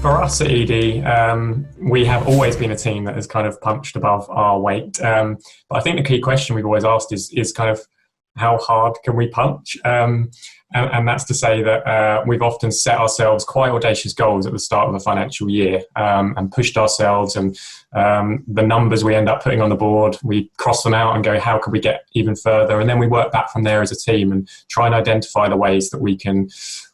For us at Edie, we have always been a team that has kind of punched above our weight. But I think the key question we've always asked is kind of how hard can we punch? And that's to say that we've often set ourselves quite audacious goals at the start of the financial year and pushed ourselves, and the numbers we end up putting on the board, we cross them out and go, how could we get even further? And then we work back from there as a team and try and identify the ways that we can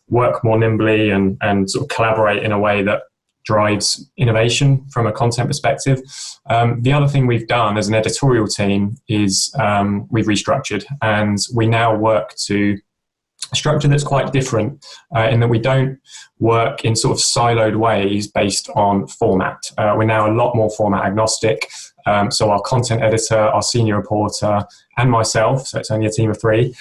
work more nimbly and sort of collaborate in a way that drives innovation from a content perspective. The other thing we've done as an editorial team is we've restructured, and we now work to a structure that's quite different in that we don't work in sort of siloed ways based on format. We're now a lot more format agnostic. So our content editor, our senior reporter, and myself, so it's only a team of 3,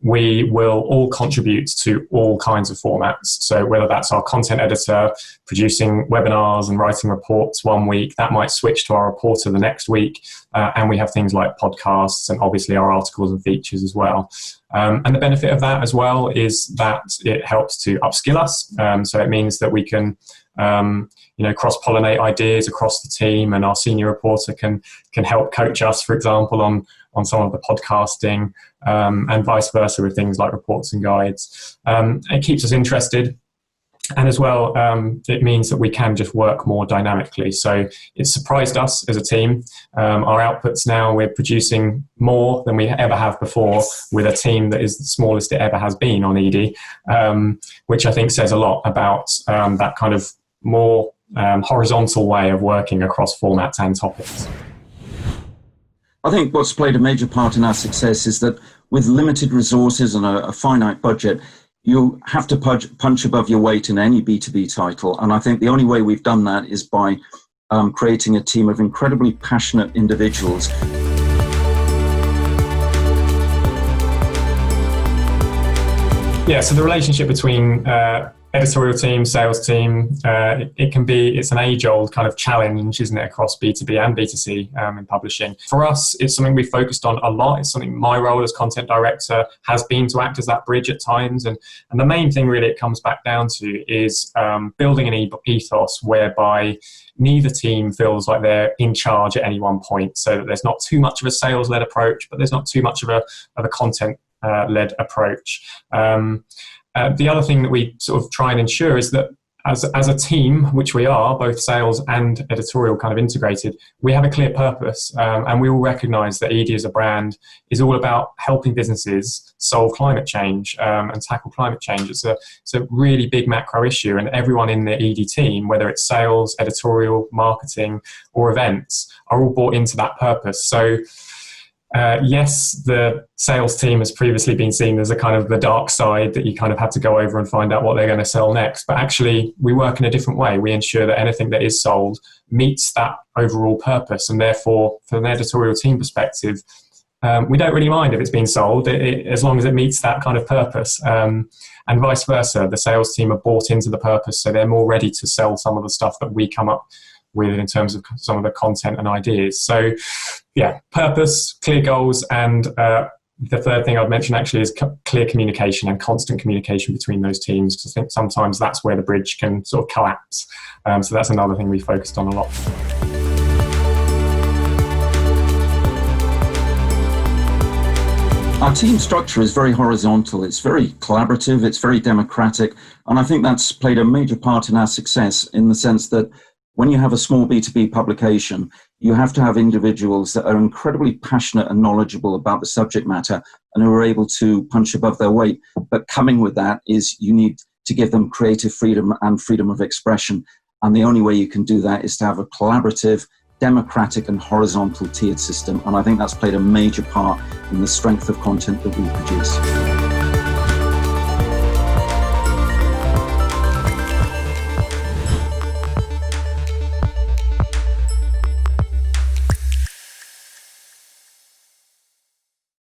we will all contribute to all kinds of formats. So whether that's our content editor producing webinars and writing reports one week, that might switch to our reporter the next week. And we have things like podcasts and obviously our articles and features as well. And the benefit of that as well is that it helps to upskill us. So it means that we can cross-pollinate ideas across the team, and our senior reporter can help coach us, for example, on some of the podcasting, and vice versa with things like reports and guides. It keeps us interested. And as well, it means that we can just work more dynamically. So it's surprised us as a team. Our outputs now, we're producing more than we ever have before with a team that is the smallest it ever has been on Edie, which I think says a lot about that kind of more horizontal way of working across formats and topics. I think what's played a major part in our success is that with limited resources and a finite budget, you have to punch above your weight in any B2B title. And I think the only way we've done that is by creating a team of incredibly passionate individuals. Yeah, so the relationship between editorial team, sales team, it's an age-old kind of challenge, isn't it, across B2B and B2C in publishing. For us, it's something we've focused on a lot. It's something my role as content director has been to act as that bridge at times. And the main thing really it comes back down to is building an ethos whereby neither team feels like they're in charge at any one point, so that there's not too much of a sales-led approach, but there's not too much of a content-led approach. The other thing that we sort of try and ensure is that as a team, which we are, both sales and editorial kind of integrated, we have a clear purpose, and we all recognise that Edie as a brand is all about helping businesses solve climate change and tackle climate change. It's a really big macro issue, and everyone in the Edie team, whether it's sales, editorial, marketing or events, are all bought into that purpose. So yes, the sales team has previously been seen as a kind of the dark side that you kind of had to go over and find out what they're going to sell next. But actually, we work in a different way. We ensure that anything that is sold meets that overall purpose. And therefore, from an editorial team perspective, we don't really mind if it's been sold, as long as it meets that kind of purpose. And vice versa, the sales team are bought into the purpose, so they're more ready to sell some of the stuff that we come up with in terms of some of the content and ideas. So yeah, purpose, clear goals, and the third thing I'd mention actually is clear communication and constant communication between those teams, because I think sometimes that's where the bridge can sort of collapse. So that's another thing we focused on a lot. Our team structure is very horizontal, it's very collaborative, it's very democratic, and I think that's played a major part in our success, in the sense that when you have a small B2B publication, you have to have individuals that are incredibly passionate and knowledgeable about the subject matter and who are able to punch above their weight. But coming with that is you need to give them creative freedom and freedom of expression. And the only way you can do that is to have a collaborative, democratic and horizontal tiered system. And I think that's played a major part in the strength of content that we produce.